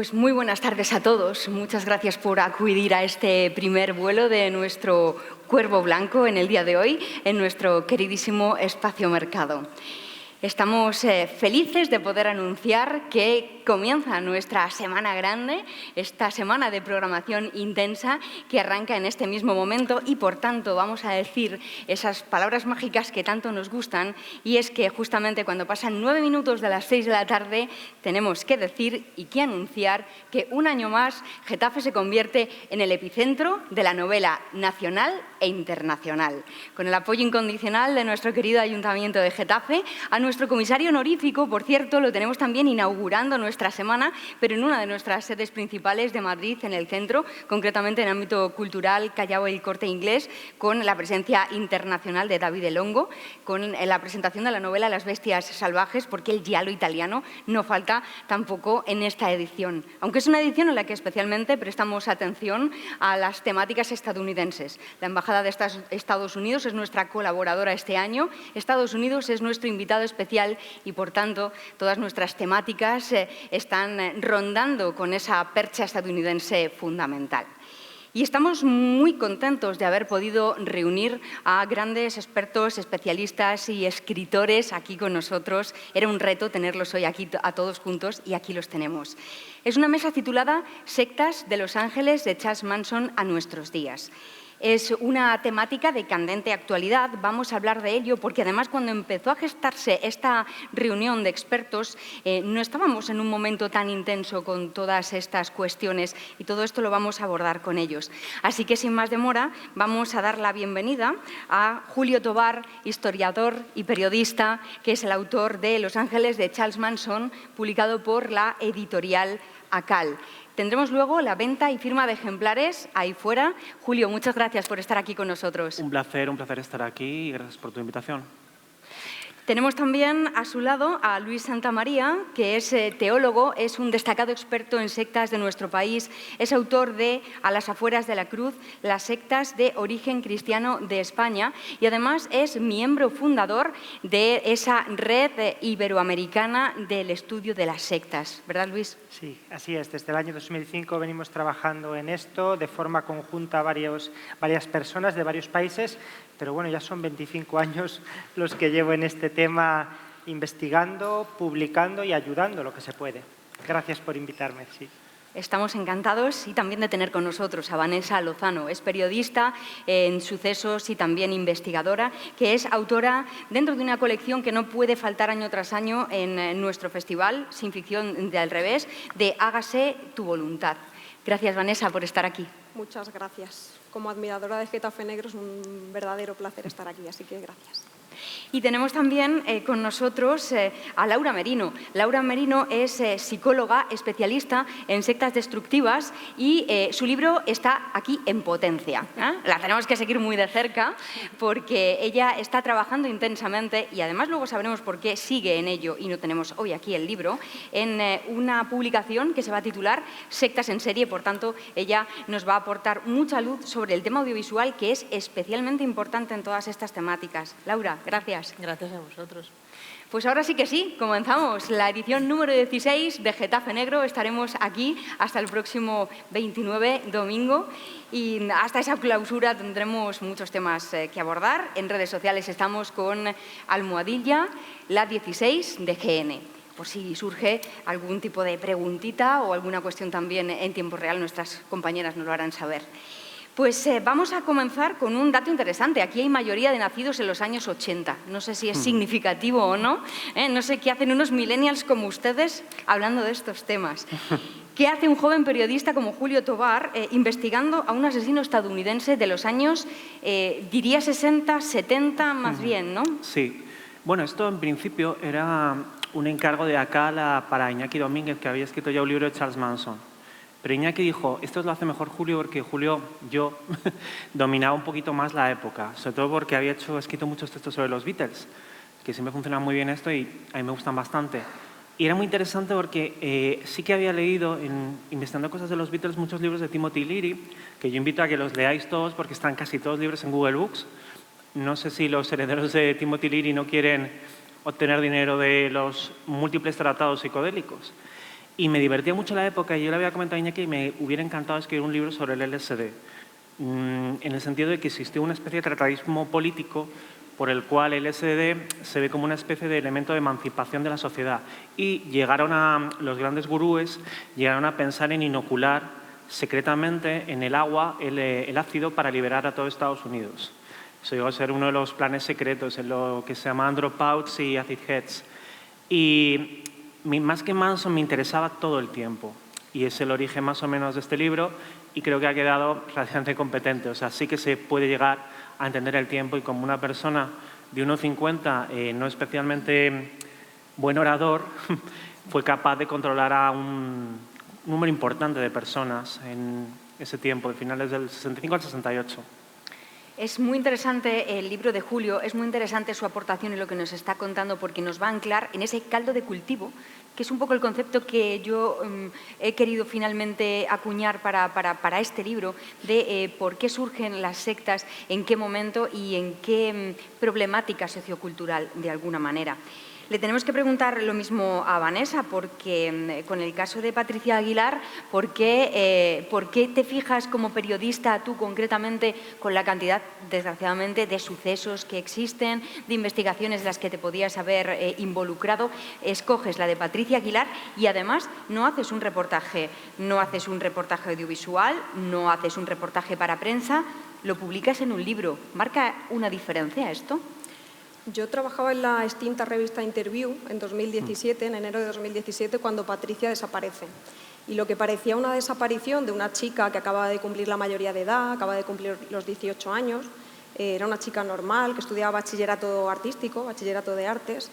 Pues muy buenas tardes a todos. Muchas gracias por acudir a este primer vuelo de nuestro Cuervo Blanco en el día de hoy, en nuestro queridísimo Espacio Mercado. Estamos felices de poder anunciar que comienza nuestra semana grande, esta semana de programación intensa que arranca en este mismo momento y, por tanto, vamos a decir esas palabras mágicas que tanto nos gustan, y es que justamente cuando pasan 9 minutos de las 6 de la tarde tenemos que decir y que anunciar que un año más Getafe se convierte en el epicentro de la novela nacional e internacional. Con el apoyo incondicional de nuestro querido Ayuntamiento de Getafe, a nuestro comisario honorífico, por cierto, lo tenemos también inaugurando nuestra semana, pero en una de nuestras sedes principales de Madrid, en el centro, concretamente en el ámbito cultural Callao El Corte Inglés, con la presencia internacional de David El Hongo, con la presentación de la novela Las bestias salvajes, porque el giallo italiano no falta tampoco en esta edición, aunque es una edición en la que especialmente prestamos atención a las temáticas estadounidenses. La Embajada de Estados Unidos es nuestra colaboradora este año, Estados Unidos es nuestro invitado especial y, por tanto, todas nuestras temáticas están rondando con esa percha estadounidense fundamental. Y estamos muy contentos de haber podido reunir a grandes expertos, especialistas y escritores aquí con nosotros. Era un reto tenerlos hoy aquí a todos juntos y aquí los tenemos. Es una mesa titulada Sectas de Los Ángeles de Charles Manson a nuestros días. Es una temática de candente actualidad, vamos a hablar de ello porque además cuando empezó a gestarse esta reunión de expertos no estábamos en un momento tan intenso con todas estas cuestiones y todo esto lo vamos a abordar con ellos. Así que sin más demora vamos a dar la bienvenida a Julio Tobar, historiador y periodista, que es el autor de Los Ángeles de Charles Manson, publicado por la editorial ACAL. Tendremos luego la venta y firma de ejemplares ahí fuera. Julio, muchas gracias por estar aquí con nosotros. Un placer estar aquí y gracias por tu invitación. Tenemos también a su lado a Luis Santamaría, que es teólogo, es un destacado experto en sectas de nuestro país, es autor de A las afueras de la cruz, las sectas de origen cristiano de España y además es miembro fundador de esa red iberoamericana del estudio de las sectas. ¿Verdad, Luis? Sí, así es. Desde el año 2005 venimos trabajando en esto de forma conjunta varias personas de varios países, pero bueno, ya son 25 años los que llevo en este tema investigando, publicando y ayudando lo que se puede. Gracias por invitarme. Sí. Estamos encantados y también de tener con nosotros a Vanessa Lozano. Es periodista en sucesos y también investigadora, que es autora dentro de una colección que no puede faltar año tras año en nuestro festival, Sin ficción de al revés, de Hágase tu voluntad. Gracias, Vanessa, por estar aquí. Muchas gracias. Como admiradora de Getafe Negro es un verdadero placer estar aquí, así que gracias. Y tenemos también con nosotros a Laura Merino. Laura Merino es psicóloga, especialista en sectas destructivas y su libro está aquí en potencia. La tenemos que seguir muy de cerca porque ella está trabajando intensamente y además luego sabremos por qué sigue en ello, y no tenemos hoy aquí el libro, en una publicación que se va a titular Sectas en serie. Por tanto, ella nos va a aportar mucha luz sobre el tema audiovisual, que es especialmente importante en todas estas temáticas. Laura, gracias. Gracias a vosotros. Pues ahora sí que sí, comenzamos la edición número 16 de Getafe Negro. Estaremos aquí hasta el próximo 29, domingo, y hasta esa clausura tendremos muchos temas que abordar. En redes sociales estamos con Almohadilla, la 16 de GN. Por si surge algún tipo de preguntita o alguna cuestión también en tiempo real, nuestras compañeras nos lo harán saber. Pues vamos a comenzar con un dato interesante. Aquí hay mayoría de nacidos en los años 80. No sé si es significativo o no. No sé qué hacen unos millennials como ustedes hablando de estos temas. ¿Qué hace un joven periodista como Julio Tobar investigando a un asesino estadounidense de los años, diría 60, 70 más bien, ¿no? Sí. Bueno, esto en principio era un encargo de ACAL para Iñaki Domínguez, que había escrito ya un libro de Charles Manson. Pero Iñaki dijo, esto lo hace mejor Julio porque Julio, yo, dominaba un poquito más la época, sobre todo porque había escrito muchos textos sobre los Beatles, que siempre funciona muy bien esto y a mí me gustan bastante. Y era muy interesante porque sí que había leído, investigando cosas de los Beatles, muchos libros de Timothy Leary, que yo invito a que los leáis todos porque están casi todos libros en Google Books. No sé si los herederos de Timothy Leary no quieren obtener dinero de los múltiples tratados psicodélicos. Y me divertía mucho la época, y yo le había comentado a Iñaki que me hubiera encantado escribir un libro sobre el LSD, en el sentido de que existió una especie de tratadismo político por el cual el LSD se ve como una especie de elemento de emancipación de la sociedad. Y los grandes gurúes llegaron a pensar en inocular secretamente en el agua el ácido para liberar a todo Estados Unidos. Eso llegó a ser uno de los planes secretos, en lo que se llamaban dropouts y acid heads. Y más que Manson me interesaba todo el tiempo. Y es el origen más o menos de este libro, y creo que ha quedado relativamente competente. O sea, sí que se puede llegar a entender el tiempo, y como una persona de 1,50, no especialmente buen orador, fue capaz de controlar a un número importante de personas en ese tiempo, de finales del 65 al 68. Es muy interesante el libro de Julio, es muy interesante su aportación y lo que nos está contando, porque nos va a anclar en ese caldo de cultivo, que es un poco el concepto que yo he querido finalmente acuñar para este libro, de por qué surgen las sectas, en qué momento y en qué problemática sociocultural, de alguna manera. Le tenemos que preguntar lo mismo a Vanessa, porque con el caso de Patricia Aguilar, ¿por qué te fijas como periodista tú concretamente con la cantidad, desgraciadamente, de sucesos que existen, de investigaciones en las que te podías haber involucrado? Escoges la de Patricia Aguilar y además no haces un reportaje audiovisual, no haces un reportaje para prensa, lo publicas en un libro. ¿Marca una diferencia esto? Yo trabajaba en la extinta revista Interview en 2017, en enero de 2017, cuando Patricia desaparece. Y lo que parecía una desaparición de una chica que acaba de cumplir la mayoría de edad, acaba de cumplir los 18 años, era una chica normal que estudiaba bachillerato artístico, bachillerato de artes,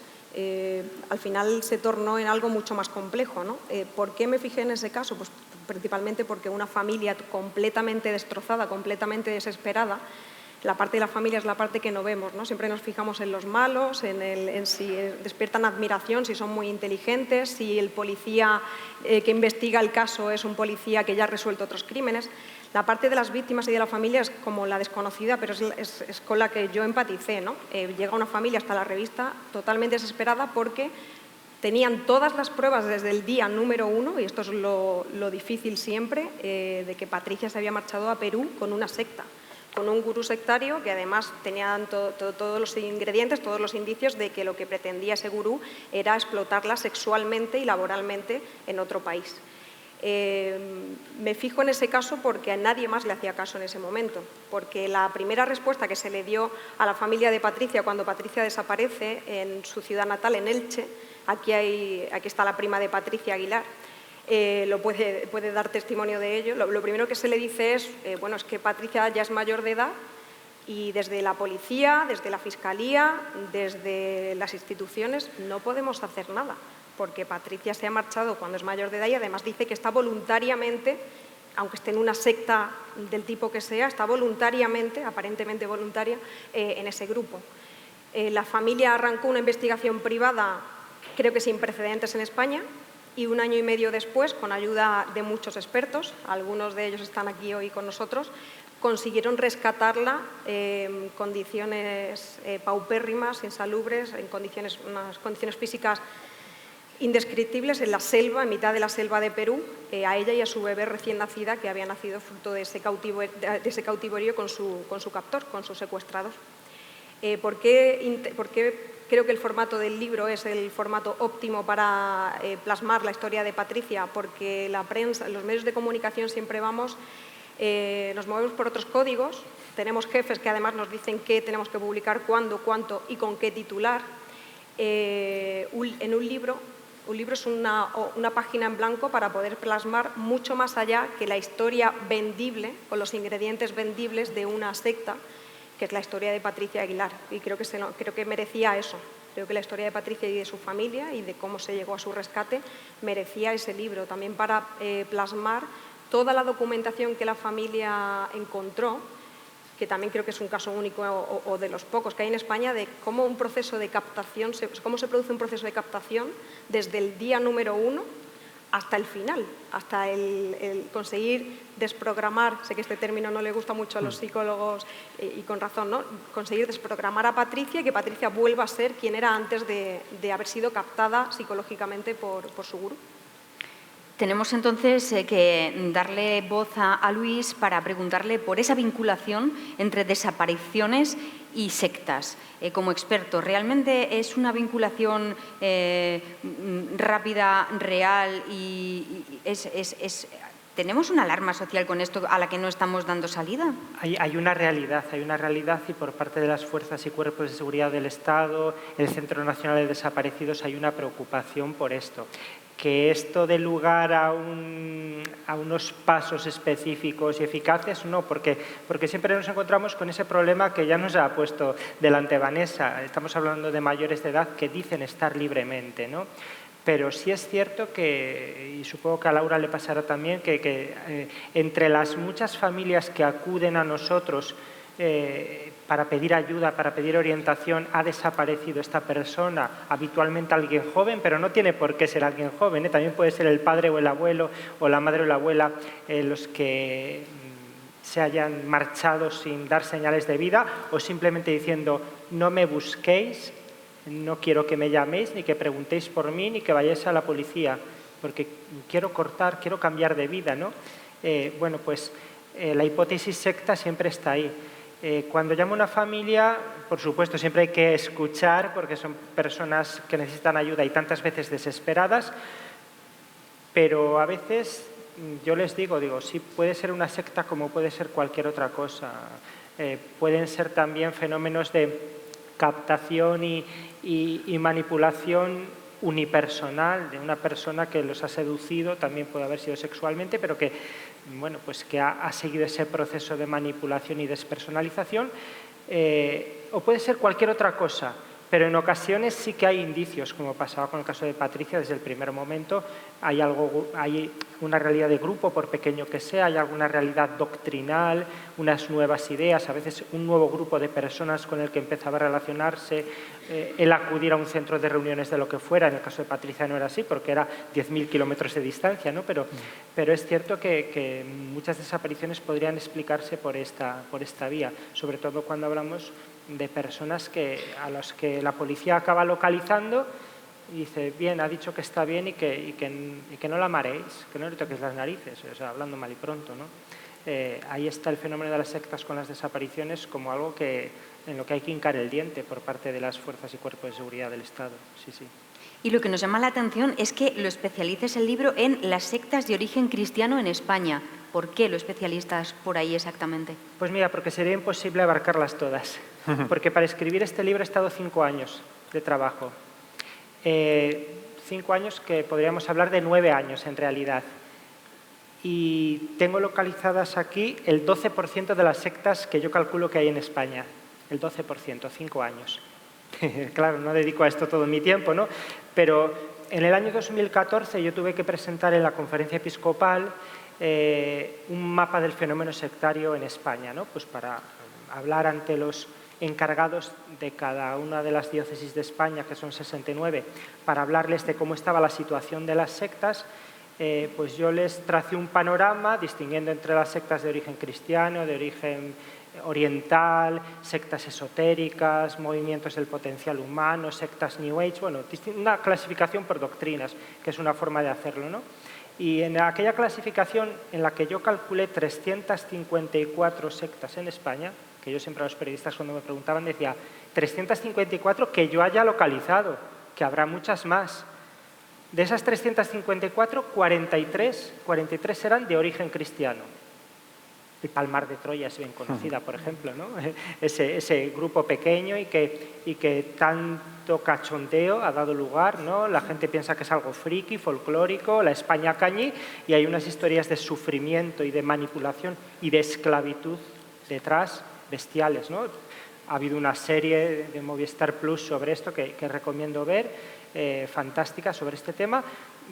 al final se tornó en algo mucho más complejo, ¿no? ¿Por qué me fijé en ese caso? Pues principalmente porque una familia completamente destrozada, completamente desesperada. La parte de la familia es la parte que no vemos, ¿no? Siempre nos fijamos en los malos, en si despiertan admiración, si son muy inteligentes, si el policía que investiga el caso es un policía que ya ha resuelto otros crímenes. La parte de las víctimas y de la familia es como la desconocida, pero es con la que yo empaticé, ¿no? Llega una familia hasta la revista totalmente desesperada porque tenían todas las pruebas desde el día número 1, y esto es lo difícil siempre, de que Patricia se había marchado a Perú con una secta, con un gurú sectario que además tenían todos los ingredientes, todos los indicios de que lo que pretendía ese gurú era explotarla sexualmente y laboralmente en otro país. Me fijo en ese caso porque a nadie más le hacía caso en ese momento, porque la primera respuesta que se le dio a la familia de Patricia cuando Patricia desaparece en su ciudad natal, en Elche, aquí está la prima de Patricia Aguilar, puede dar testimonio de ello. Lo primero que se le dice es, bueno, es que Patricia ya es mayor de edad y desde la policía, desde la fiscalía, desde las instituciones no podemos hacer nada, porque Patricia se ha marchado cuando es mayor de edad y además dice que está voluntariamente, aunque esté en una secta del tipo que sea, está voluntariamente, aparentemente voluntaria, en ese grupo. La familia arrancó una investigación privada, creo que sin precedentes en España, y un año y medio después, con ayuda de muchos expertos, algunos de ellos están aquí hoy con nosotros, consiguieron rescatarla en condiciones paupérrimas, insalubres, en unas condiciones físicas indescriptibles, en la selva, en mitad de la selva de Perú, a ella y a su bebé recién nacida, que había nacido fruto de ese cautiverio con su captor, con sus secuestrados. ¿Por qué creo que el formato del libro es el formato óptimo para plasmar la historia de Patricia? Porque la prensa, los medios de comunicación siempre nos movemos por otros códigos, tenemos jefes que además nos dicen qué tenemos que publicar, cuándo, cuánto y con qué titular. En un libro es una página en blanco para poder plasmar mucho más allá que la historia vendible o los ingredientes vendibles de una secta, que es la historia de Patricia Aguilar, y creo que merecía eso. Creo que la historia de Patricia y de su familia y de cómo se llegó a su rescate merecía ese libro, también para plasmar toda la documentación que la familia encontró, que también creo que es un caso único o de los pocos que hay en España, de cómo un proceso de captación, cómo se produce un proceso de captación desde el día número 1 hasta el final, hasta el conseguir desprogramar, sé que este término no le gusta mucho a los psicólogos y con razón, ¿no? Conseguir desprogramar a Patricia y que Patricia vuelva a ser quien era antes de haber sido captada psicológicamente por su gurú. Tenemos entonces que darle voz a Luis para preguntarle por esa vinculación entre desapariciones y sectas. Como experto, ¿realmente es una vinculación rápida, real y ¿tenemos una alarma social con esto a la que no estamos dando salida? Hay una realidad y por parte de las fuerzas y cuerpos de seguridad del Estado, el Centro Nacional de Desaparecidos, hay una preocupación por esto. Que esto dé lugar a unos pasos específicos y eficaces, no, porque siempre nos encontramos con ese problema que ya nos ha puesto delante Vanessa. Estamos hablando de mayores de edad que dicen estar libremente, ¿no? Pero sí es cierto que, y supongo que a Laura le pasará también, que entre las muchas familias que acuden a nosotros para pedir ayuda, para pedir orientación, ha desaparecido esta persona, habitualmente alguien joven, pero no tiene por qué ser alguien joven, también puede ser el padre o el abuelo o la madre o la abuela los que se hayan marchado sin dar señales de vida o simplemente diciendo no me busquéis, no quiero que me llaméis, ni que preguntéis por mí, ni que vayáis a la policía, porque quiero cortar, quiero cambiar de vida, ¿no? Bueno, pues la hipótesis secta siempre está ahí. Cuando llama una familia, por supuesto, siempre hay que escuchar, porque son personas que necesitan ayuda y tantas veces desesperadas, pero a veces yo les digo, sí, puede ser una secta como puede ser cualquier otra cosa. Pueden ser también fenómenos de captación y manipulación unipersonal de una persona que los ha seducido, también puede haber sido sexualmente, pero que, bueno, pues que ha seguido ese proceso de manipulación y despersonalización, o puede ser cualquier otra cosa, pero en ocasiones sí que hay indicios, como pasaba con el caso de Patricia desde el primer momento, hay una realidad de grupo, por pequeño que sea, hay alguna realidad doctrinal, unas nuevas ideas, a veces un nuevo grupo de personas con el que empezaba a relacionarse, el acudir a un centro de reuniones de lo que fuera. En el caso de Patricia no era así, porque era 10.000 kilómetros de distancia, ¿no? Pero es cierto que muchas desapariciones podrían explicarse por esta vía, sobre todo cuando hablamos de personas a las que la policía acaba localizando y dice, bien, ha dicho que está bien y que no la mareéis, que no le toquéis las narices, o sea, hablando mal y pronto, ¿no? Ahí está el fenómeno de las sectas con las desapariciones como algo en lo que hay que hincar el diente por parte de las fuerzas y cuerpos de seguridad del Estado. Sí, sí. Y lo que nos llama la atención es que lo especialices el libro en las sectas de origen cristiano en España. ¿Por qué lo especialistas por ahí exactamente? Pues mira, porque sería imposible abarcarlas todas. Porque para escribir este libro he estado 5 años de trabajo. 5 años que podríamos hablar de 9 años en realidad. Y tengo localizadas aquí el 12% de las sectas que yo calculo que hay en España. El 12%, 5 años. Claro, no dedico a esto todo mi tiempo, ¿no? Pero en el año 2014 yo tuve que presentar en la conferencia episcopal un mapa del fenómeno sectario en España, ¿no? Pues para hablar ante los encargados de cada una de las diócesis de España, que son 69, para hablarles de cómo estaba la situación de las sectas. Pues yo les tracé un panorama distinguiendo entre las sectas de origen cristiano, de origen oriental, sectas esotéricas, movimientos del potencial humano, sectas New Age, bueno, una clasificación por doctrinas, que es una forma de hacerlo, ¿no? Y en aquella clasificación en la que yo calculé 354 sectas en España, que yo siempre a los periodistas cuando me preguntaban decía 354 que yo haya localizado, que habrá muchas más. De esas 354, 43 eran de origen cristiano. El Palmar de Troya es bien conocida, por ejemplo, ¿no? Ese grupo pequeño y que tanto cachondeo ha dado lugar, ¿no? La gente piensa que es algo friki, folclórico, la España cañí, y hay unas historias de sufrimiento y de manipulación y de esclavitud detrás, bestiales, ¿no? Ha habido una serie de Movistar Plus sobre esto que recomiendo ver, fantástica sobre este tema,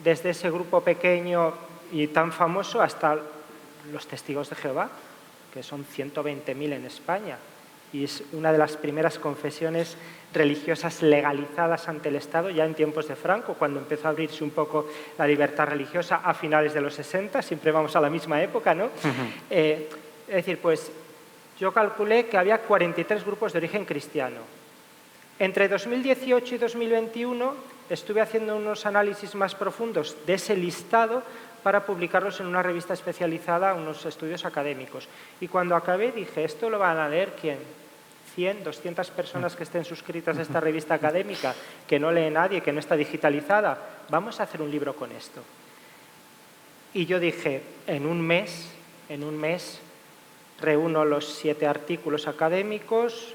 desde ese grupo pequeño y tan famoso hasta los testigos de Jehová, que son 120.000 en España, y es una de las primeras confesiones religiosas legalizadas ante el Estado ya en tiempos de Franco, cuando empezó a abrirse un poco la libertad religiosa a finales de los 60, siempre vamos a la misma época, ¿no? Es decir, pues yo calculé que había 43 grupos de origen cristiano. Entre 2018 y 2021 estuve haciendo unos análisis más profundos de ese listado para publicarlos en una revista especializada, unos estudios académicos. Y cuando acabé dije, ¿esto lo van a leer quién? 100, 200 personas que estén suscritas a esta revista académica, que no lee nadie, que no está digitalizada. Vamos a hacer un libro con esto. Y yo dije, en un mes reúno los 7 artículos académicos,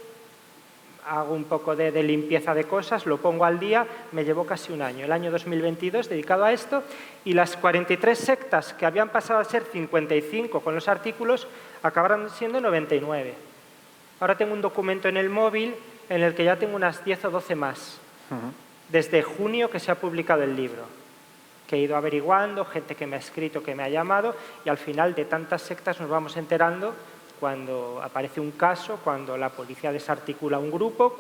hago un poco de limpieza de cosas, lo pongo al día, me llevó casi un año, el año 2022 dedicado a esto, y las 43 sectas que habían pasado a ser 55 con los artículos acabaron siendo 99. Ahora tengo un documento en el móvil en el que ya tengo unas 10 o 12 más, desde junio que se ha publicado el libro, que he ido averiguando, gente que me ha escrito, que me ha llamado, y al final de tantas sectas nos vamos enterando cuando aparece un caso, cuando la policía desarticula un grupo,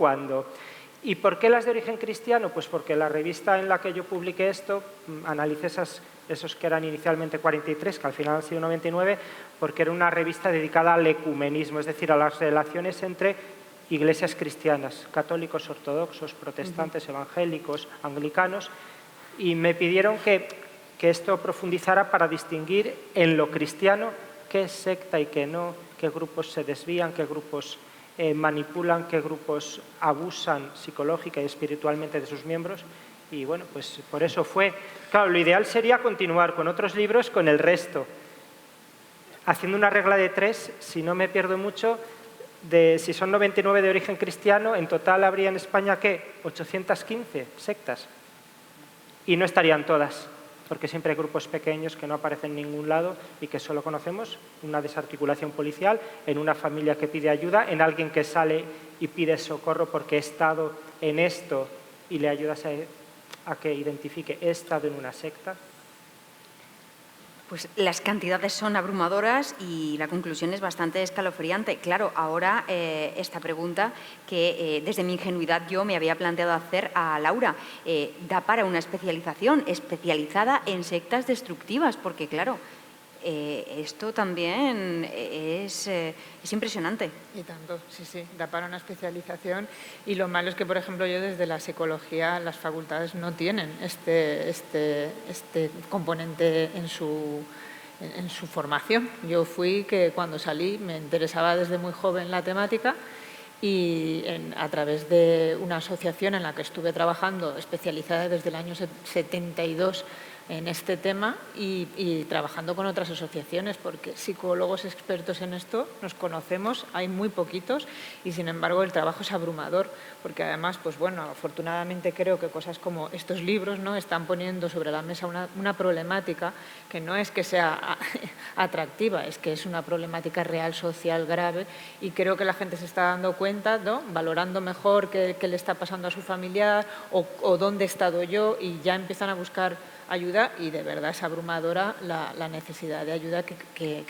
¿Y por qué las de origen cristiano? Pues porque la revista en la que yo publiqué esto, analicé esos que eran inicialmente 43, que al final han sido 99, porque era una revista dedicada al ecumenismo, es decir, a las relaciones entre iglesias cristianas, católicos, ortodoxos, protestantes, evangélicos, anglicanos, y me pidieron que esto profundizara para distinguir en lo cristiano qué es secta y qué no, qué grupos se desvían, qué grupos manipulan, qué grupos abusan psicológica y espiritualmente de sus miembros. Y bueno, pues por eso fue. Claro, lo ideal sería continuar con otros libros, con el resto. Haciendo una regla de 3, si no me pierdo mucho, si son 99 de origen cristiano, en total habría en España, ¿qué? 815 sectas. Y no estarían todas, porque siempre hay grupos pequeños que no aparecen en ningún lado y que solo conocemos, una desarticulación policial, en una familia que pide ayuda, en alguien que sale y pide socorro porque he estado en esto y le ayudas a que identifique, he estado en una secta. Pues las cantidades son abrumadoras y la conclusión es bastante escalofriante. Claro, ahora esta pregunta que desde mi ingenuidad yo me había planteado hacer a Laura, da para una especialización especializada en sectas destructivas, porque claro, esto también es impresionante. Y tanto, sí, sí, da para una especialización y lo malo es que, por ejemplo, yo desde la psicología las facultades no tienen este componente en su formación. Yo fui que cuando salí me interesaba desde muy joven la temática y a través de una asociación en la que estuve trabajando especializada desde el año 72 en este tema y trabajando con otras asociaciones, porque psicólogos expertos en esto nos conocemos, hay muy poquitos y sin embargo el trabajo es abrumador, porque además, pues bueno, afortunadamente creo que cosas como estos libros, ¿no?, están poniendo sobre la mesa una problemática que no es que sea atractiva, es que es una problemática real, social, grave, y creo que la gente se está dando cuenta, ¿no?, valorando mejor qué le está pasando a su familiar o dónde he estado yo, y ya empiezan a buscar ayuda y de verdad es abrumadora la necesidad de ayuda que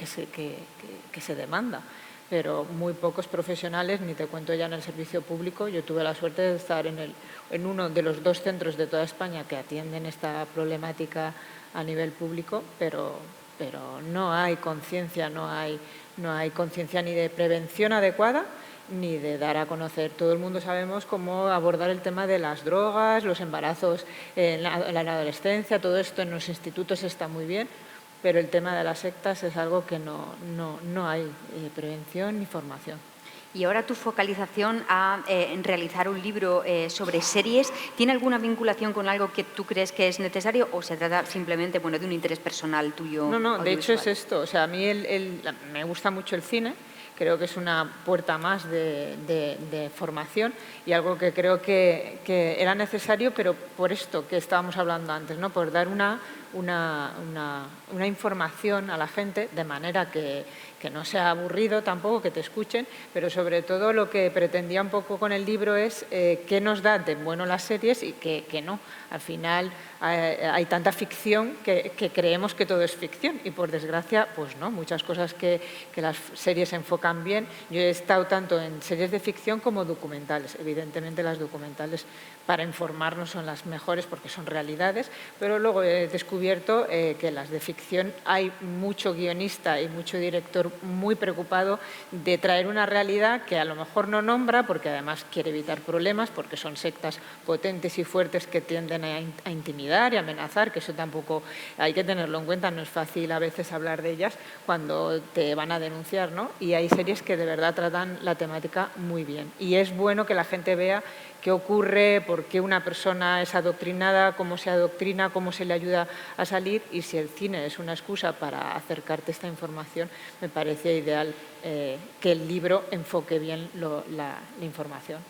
se demanda. Pero muy pocos profesionales, ni te cuento ya en el servicio público. Yo tuve la suerte de estar en uno de los 2 centros de toda España que atienden esta problemática a nivel público, pero no hay conciencia, no hay conciencia ni de prevención adecuada, ni de dar a conocer. Todo el mundo sabemos cómo abordar el tema de las drogas, los embarazos en la adolescencia, todo esto en los institutos está muy bien, pero el tema de las sectas es algo que no hay prevención ni formación. Y ahora tu focalización en realizar un libro sobre series, ¿tiene alguna vinculación con algo que tú crees que es necesario o se trata simplemente, bueno, de un interés personal tuyo? No, de hecho es esto. O sea, a mí me gusta mucho el cine. Creo que es una puerta más de formación y algo que creo que era necesario, pero por esto que estábamos hablando antes, ¿no?, por dar una información a la gente de manera que no sea aburrido tampoco, que te escuchen, pero sobre todo lo que pretendía un poco con el libro es qué nos da de bueno las series y qué no. Al final hay tanta ficción que creemos que todo es ficción y por desgracia pues no, muchas cosas que las series enfocan bien. Yo he estado tanto en series de ficción como documentales. Evidentemente las documentales para informarnos son las mejores porque son realidades, pero luego he descubierto descubierto que las de ficción hay mucho guionista y mucho director muy preocupado de traer una realidad que a lo mejor no nombra, porque además quiere evitar problemas, porque son sectas potentes y fuertes que tienden a intimidar y amenazar, que eso tampoco hay que tenerlo en cuenta, no es fácil a veces hablar de ellas cuando te van a denunciar, ¿no? Y hay series que de verdad tratan la temática muy bien. Y es bueno que la gente vea qué ocurre, por qué una persona es adoctrinada, cómo se adoctrina, cómo se le ayuda a salir, y si el cine es una excusa para acercarte a esta información, me parece ideal que el libro enfoque bien la información.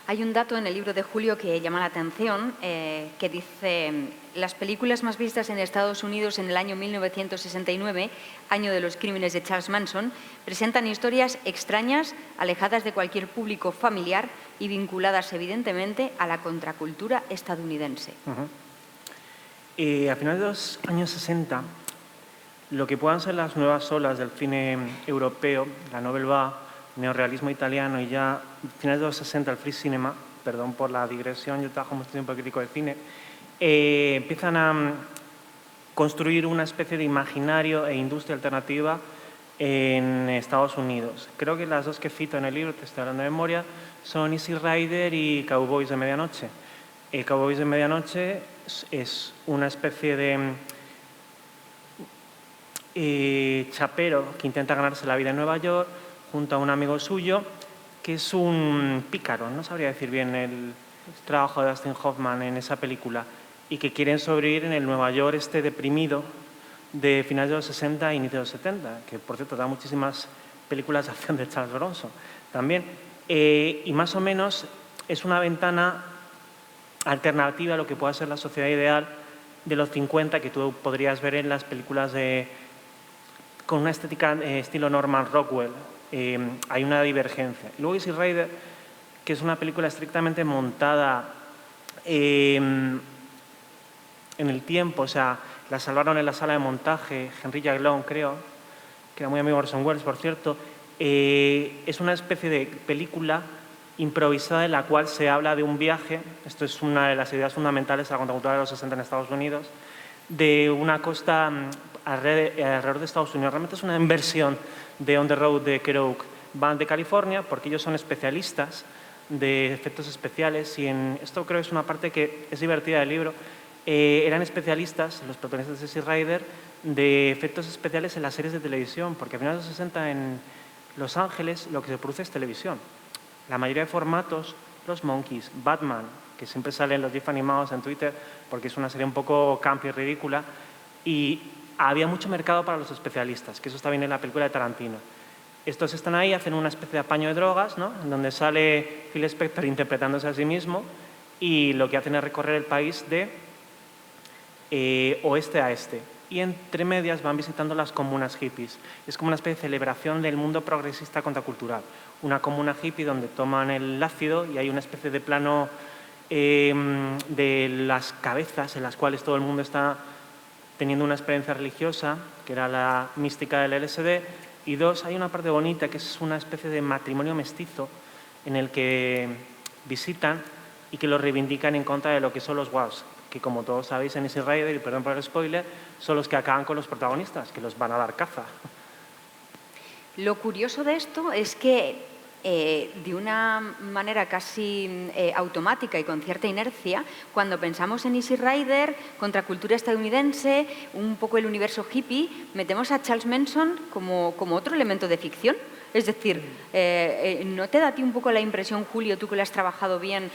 Hay un dato en el libro de Julio que llama la atención, que dice: las películas más vistas en Estados Unidos en el año 1969, año de los crímenes de Charles Manson, presentan historias extrañas, alejadas de cualquier público familiar y vinculadas evidentemente a la contracultura estadounidense. A finales de los años 60, lo que puedan ser las nuevas olas del cine europeo, la Nouvelle Vague, neorrealismo italiano, y ya a finales de los 60 el free cinema, perdón por la digresión, yo trabajo mucho tiempo crítico de cine, empiezan a construir una especie de imaginario e industria alternativa en Estados Unidos. Creo que las dos que cito en el libro, te estoy hablando de memoria, son Easy Rider y Cowboys de Medianoche. Cowboys de Medianoche es una especie de chapero que intenta ganarse la vida en Nueva York junto a un amigo suyo que es un pícaro, no sabría decir bien el trabajo de Dustin Hoffman en esa película, y que quieren sobrevivir en el Nueva York deprimido de finales de los 60 e inicios de los 70, que por cierto da muchísimas películas de acción de Charles Bronson también, y más o menos es una ventana alternativa a lo que pueda ser la sociedad ideal de los 50 que tú podrías ver en las películas con una estética estilo Norman Rockwell. Hay una divergencia. Luego Easy Rider, que es una película estrictamente montada en el tiempo, o sea, la salvaron en la sala de montaje, Henry Jaglon, creo, que era muy amigo de Orson Welles, por cierto. Es una especie de película improvisada en la cual se habla de un viaje, esto es una de las ideas fundamentales de la contracultura de los 60 en Estados Unidos, de una costa alrededor de Estados Unidos. Realmente es una inversión de On the Road de Kerouac. Van de California porque ellos son especialistas de efectos especiales, y en esto creo que es una parte que es divertida del libro. Eran especialistas, los protagonistas de Easy Rider, de efectos especiales en las series de televisión, porque a finales de los 60 en Los Ángeles lo que se produce es televisión. La mayoría de formatos, los Monkeys, Batman, que siempre salen los GIF animados en Twitter porque es una serie un poco campi y ridícula, y había mucho mercado para los especialistas, que eso está bien en la película de Tarantino. Estos están ahí, hacen una especie de apaño de drogas, ¿no?, en donde sale Phil Spector interpretándose a sí mismo, y lo que hacen es recorrer el país de oeste a este. Y entre medias van visitando las comunas hippies. Es como una especie de celebración del mundo progresista contracultural. Una comuna hippie donde toman el ácido y hay una especie de plano de las cabezas en las cuales todo el mundo está teniendo una experiencia religiosa, que era la mística del LSD, y dos, hay una parte bonita que es una especie de matrimonio mestizo en el que visitan y que lo reivindican en contra de lo que son los WAVs, que como todos sabéis en Easy Rider, y perdón por el spoiler, son los que acaban con los protagonistas, que los van a dar caza. Lo curioso de esto es que de una manera casi automática y con cierta inercia, cuando pensamos en Easy Rider, contracultura estadounidense, un poco el universo hippie, metemos a Charles Manson como otro elemento de ficción. Es decir, ¿no te da a ti un poco la impresión, Julio, tú que lo has trabajado bien,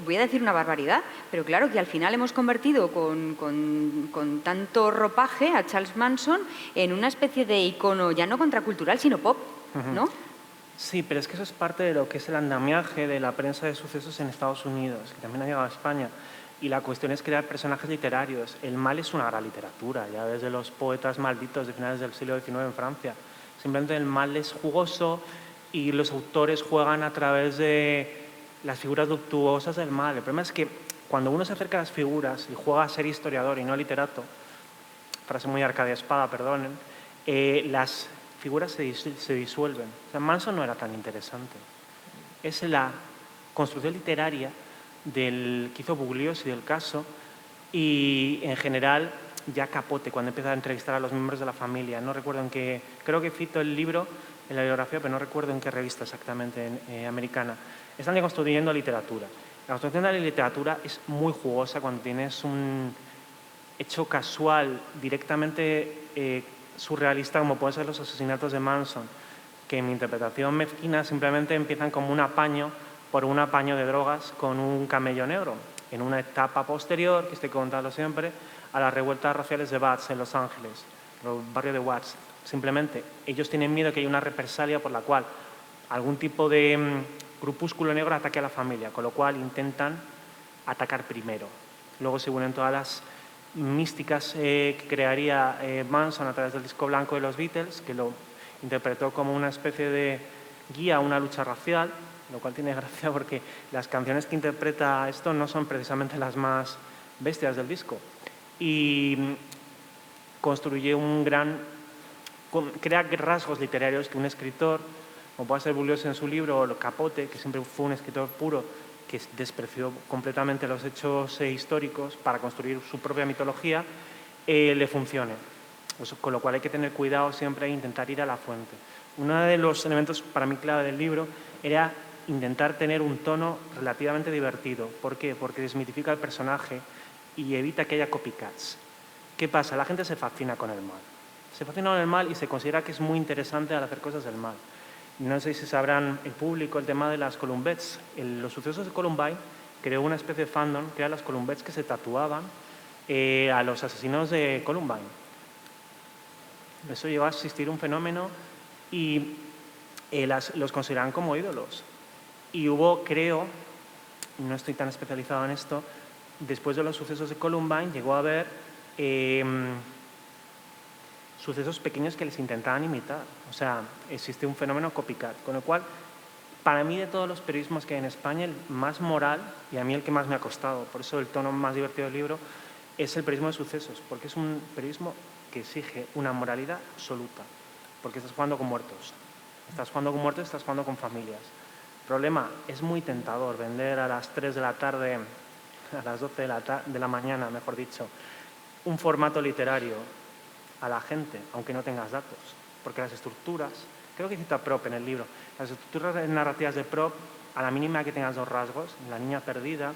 voy a decir una barbaridad, pero claro que al final hemos convertido con tanto ropaje a Charles Manson en una especie de icono ya no contracultural, sino pop, ¿no? Sí, pero es que eso es parte de lo que es el andamiaje de la prensa de sucesos en Estados Unidos, que también ha llegado a España. Y la cuestión es crear personajes literarios. El mal es una gran literatura, ya desde los poetas malditos de finales del siglo XIX en Francia. Simplemente el mal es jugoso y los autores juegan a través de las figuras luctuosas del mal. El problema es que cuando uno se acerca a las figuras y juega a ser historiador y no literato, frase muy Arcadia Espada, perdonen, las figuras se disuelven. O sea, Manson no era tan interesante. Es la construcción literaria que hizo Bugliosi del caso, y en general ya Capote, cuando empieza a entrevistar a los miembros de la familia. No recuerdo en qué, creo que cito el libro en la biografía, pero no recuerdo en qué revista exactamente americana. Están deconstruyendo literatura. La construcción de la literatura es muy jugosa cuando tienes un hecho casual, directamente surrealista, como pueden ser los asesinatos de Manson, que en mi interpretación mezquina simplemente empiezan como un apaño por un apaño de drogas con un camello negro, en una etapa posterior, que estoy contando siempre, a las revueltas raciales de Watts en Los Ángeles, el barrio de Watts. Simplemente ellos tienen miedo que haya una represalia por la cual algún tipo de grupúsculo negro ataque a la familia, con lo cual intentan atacar primero. Luego se unen todas las místicas que crearía Manson a través del disco blanco de los Beatles, que lo interpretó como una especie de guía a una lucha racial, lo cual tiene gracia porque las canciones que interpreta esto no son precisamente las más bestias del disco. Y construye crea rasgos literarios que un escritor, como puede ser Bugliosi en su libro, o Capote, que siempre fue un escritor puro, que despreció completamente los hechos históricos para construir su propia mitología, le funcione. Con lo cual hay que tener cuidado siempre e intentar ir a la fuente. Uno de los elementos para mí clave del libro era intentar tener un tono relativamente divertido. ¿Por qué? Porque desmitifica el personaje y evita que haya copycats. ¿Qué pasa? La gente se fascina con el mal. Se fascina con el mal y se considera que es muy interesante al hacer cosas del mal. No sé si sabrán el público el tema de las Columbettes. Los sucesos de Columbine creó una especie de fandom que eran las Columbettes que se tatuaban a los asesinos de Columbine. Eso llevó a existir un fenómeno y los consideraban como ídolos. Y hubo, creo, no estoy tan especializado en esto, después de los sucesos de Columbine llegó a haber sucesos pequeños que les intentaban imitar. O sea, existe un fenómeno copycat. Con lo cual, para mí de todos los periodismos que hay en España, el más moral, y a mí el que más me ha costado, por eso el tono más divertido del libro, es el periodismo de sucesos, porque es un periodismo que exige una moralidad absoluta, porque estás jugando con muertos. Estás jugando con muertos, estás jugando con familias. El problema, es muy tentador vender a las 3 de la tarde, a las 12 de la mañana, mejor dicho, un formato literario a la gente, aunque no tengas datos, porque las estructuras, creo que cita Prop en el libro, las estructuras narrativas de Prop, a la mínima que tengas dos rasgos, la niña perdida,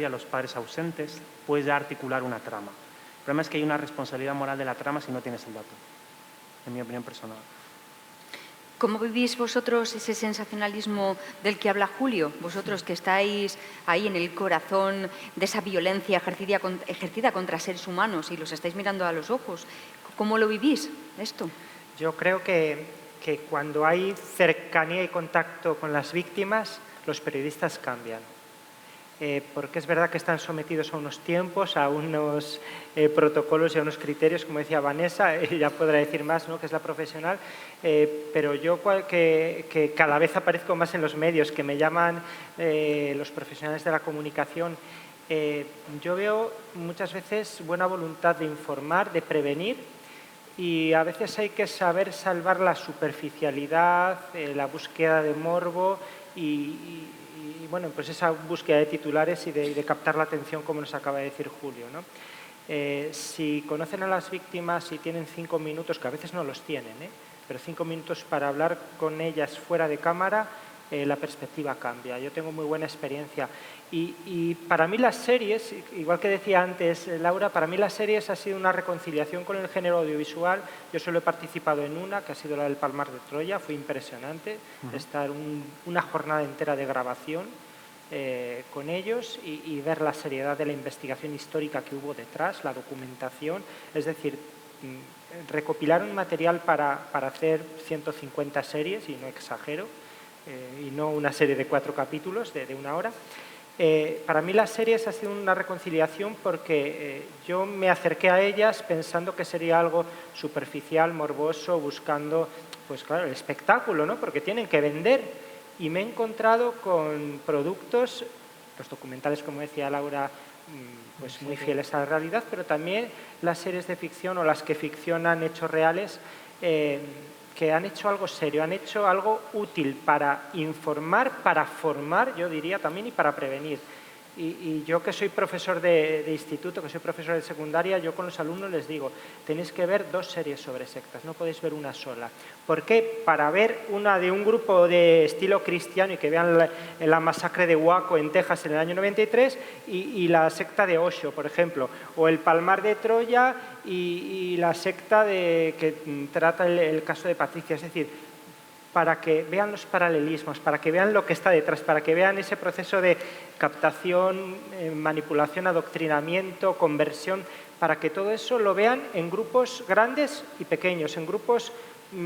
los padres ausentes, puedes ya articular una trama. El problema es que hay una responsabilidad moral de la trama si no tienes el dato, en mi opinión personal. ¿Cómo vivís vosotros ese sensacionalismo del que habla Julio? Vosotros que estáis ahí en el corazón de esa violencia ejercida contra seres humanos y los estáis mirando a los ojos. ¿Cómo lo vivís esto? Yo creo que cuando hay cercanía y contacto con las víctimas, los periodistas cambian. Porque es verdad que están sometidos a unos tiempos, a unos protocolos y a unos criterios, como decía Vanessa, ella podrá decir más, ¿no?, que es la profesional, pero yo que cada vez aparezco más en los medios, que me llaman los profesionales de la comunicación, yo veo muchas veces buena voluntad de informar, de prevenir, y a veces hay que saber salvar la superficialidad, la búsqueda de morbo y bueno, pues esa búsqueda de titulares y de captar la atención, como nos acaba de decir Julio, ¿no? Si conocen a las víctimas y tienen 5 minutos, que a veces no los tienen, pero 5 minutos para hablar con ellas fuera de cámara, la perspectiva cambia. Yo tengo muy buena experiencia. Y para mí las series, igual que decía antes Laura, para mí las series ha sido una reconciliación con el género audiovisual. Yo solo he participado en una, que ha sido la del Palmar de Troya. Fue impresionante estar una jornada entera de grabación con ellos y ver la seriedad de la investigación histórica que hubo detrás, la documentación. Es decir, recopilaron material para hacer 150 series, y no exagero, y no una serie de 4 capítulos de 1 hora. Para mí las series ha sido una reconciliación porque yo me acerqué a ellas pensando que sería algo superficial, morboso, buscando, pues claro, el espectáculo, ¿no?, porque tienen que vender. Y me he encontrado con productos, los documentales, como decía Laura, pues muy fieles a la realidad, pero también las series de ficción o las que ficcionan hechos reales, que han hecho algo serio, han hecho algo útil para informar, para formar, yo diría también, y para prevenir. Y yo que soy profesor de instituto, que soy profesor de secundaria, yo con los alumnos les digo, tenéis que ver 2 series sobre sectas, no podéis ver una sola. ¿Por qué? Para ver una de un grupo de estilo cristiano y que vean la masacre de Waco en Texas en el año 93 y la secta de Osho, por ejemplo, o el Palmar de Troya y la secta que trata el caso de Patricia. Es decir, para que vean los paralelismos, para que vean lo que está detrás, para que vean ese proceso de captación, manipulación, adoctrinamiento, conversión, para que todo eso lo vean en grupos grandes y pequeños, en grupos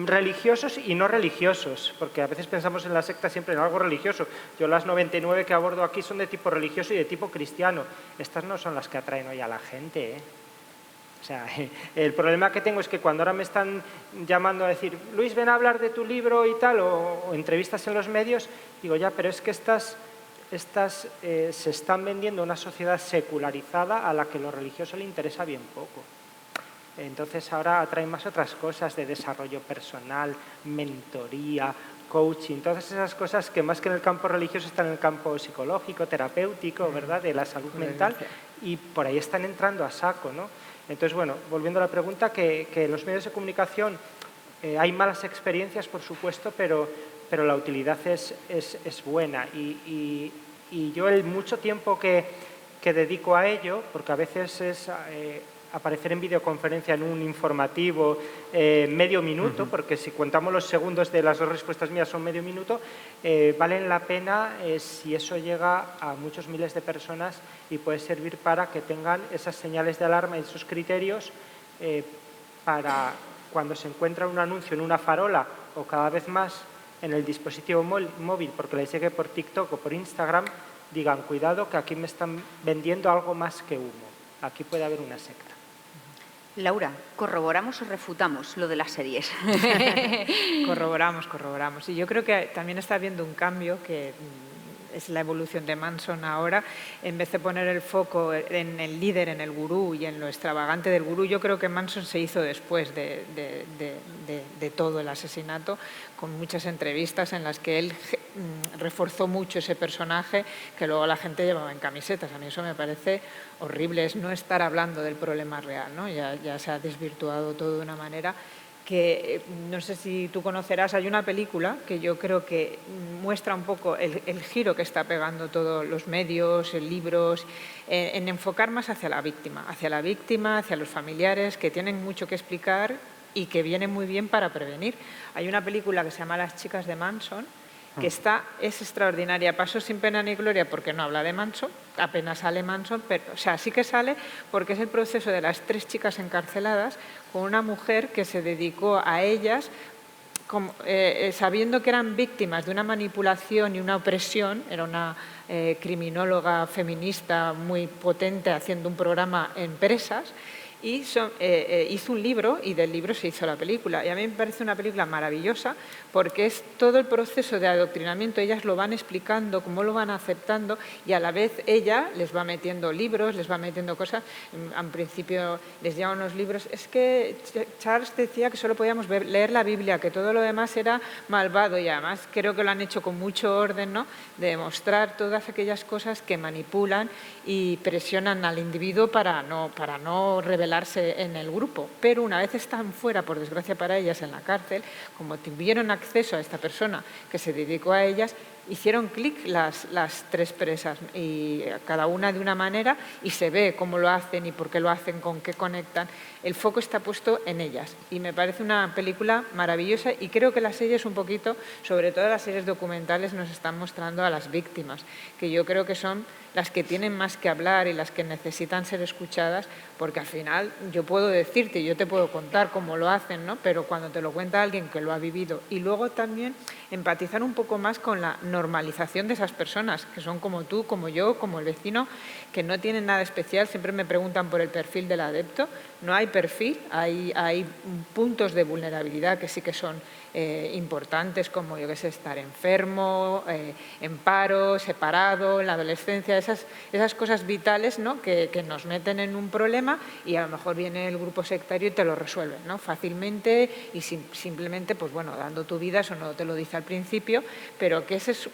religiosos y no religiosos, porque a veces pensamos en la secta siempre en algo religioso. Yo las 99 que abordo aquí son de tipo religioso y de tipo cristiano. Estas no son las que atraen hoy a la gente, ¿eh? O sea, el problema que tengo es que cuando ahora me están llamando a decir, Luis, ven a hablar de tu libro y tal, o entrevistas en los medios, digo, ya, pero es que estas se están vendiendo a una sociedad secularizada a la que lo religioso le interesa bien poco. Entonces ahora atraen más otras cosas de desarrollo personal, mentoría, coaching, todas esas cosas que más que en el campo religioso están en el campo psicológico, terapéutico, ¿verdad?, de la salud mental, y por ahí están entrando a saco, ¿no? Entonces, bueno, volviendo a la pregunta, que los medios de comunicación, hay malas experiencias, por supuesto, pero la utilidad es buena. Y yo el mucho tiempo que dedico a ello, porque a veces es aparecer en videoconferencia en un informativo medio minuto, porque si contamos los segundos de las 2 respuestas mías son medio minuto, valen la pena si eso llega a muchos miles de personas y puede servir para que tengan esas señales de alarma y esos criterios para cuando se encuentra un anuncio en una farola o cada vez más en el dispositivo móvil porque les llegue por TikTok o por Instagram, digan, cuidado que aquí me están vendiendo algo más que humo, aquí puede haber una secta. Laura, ¿corroboramos o refutamos lo de las series? Corroboramos. Y yo creo que también está habiendo un cambio que es la evolución de Manson ahora. En vez de poner el foco en el líder, en el gurú y en lo extravagante del gurú, yo creo que Manson se hizo después de todo el asesinato, con muchas entrevistas en las que él reforzó mucho ese personaje que luego la gente llevaba en camisetas. A mí eso me parece horrible, es no estar hablando del problema real, ¿no? Ya se ha desvirtuado todo de una manera que no sé si tú conocerás. Hay una película que yo creo que muestra un poco el giro que está pegando todos los medios, libros, en enfocar más hacia la víctima, hacia los familiares que tienen mucho que explicar y que viene muy bien para prevenir. Hay una película que se llama Las chicas de Manson, que es extraordinaria, pasó sin pena ni gloria porque no habla de Manson, apenas sale Manson, pero, o sea, sí que sale porque es el proceso de las 3 chicas encarceladas con una mujer que se dedicó a ellas sabiendo que eran víctimas de una manipulación y una opresión. Era una criminóloga feminista muy potente haciendo un programa en presas. Y hizo un libro y del libro se hizo la película. Y a mí me parece una película maravillosa porque es todo el proceso de adoctrinamiento. Ellas lo van explicando, cómo lo van aceptando y a la vez ella les va metiendo libros, les va metiendo cosas. Al principio les lleva unos libros. Es que Charles decía que solo podíamos leer la Biblia, que todo lo demás era malvado y además creo que lo han hecho con mucho orden, ¿no?, de demostrar todas aquellas cosas que manipulan y presionan al individuo para no revelarse en el grupo, pero una vez están fuera, por desgracia para ellas, en la cárcel, como tuvieron acceso a esta persona que se dedicó a ellas, hicieron clic las 3 presas y cada una de una manera y se ve cómo lo hacen y por qué lo hacen, con qué conectan. El foco está puesto en ellas y me parece una película maravillosa y creo que las series un poquito, sobre todo las series documentales, nos están mostrando a las víctimas, que yo creo que son las que tienen más que hablar y las que necesitan ser escuchadas, porque al final yo puedo decirte, yo te puedo contar cómo lo hacen, ¿no?, pero cuando te lo cuenta alguien que lo ha vivido y luego también empatizar un poco más con la normalización de esas personas, que son como tú, como yo, como el vecino, que no tienen nada especial. Siempre me preguntan por el perfil del adepto. No hay perfil, hay puntos de vulnerabilidad que sí que son importantes como, yo qué sé, estar enfermo, en paro, separado, en la adolescencia, esas cosas vitales, ¿no?, que nos meten en un problema y a lo mejor viene el grupo sectario y te lo resuelve, ¿no?, fácilmente y simplemente, pues bueno, dando tu vida, eso no te lo dice al principio, pero que ese es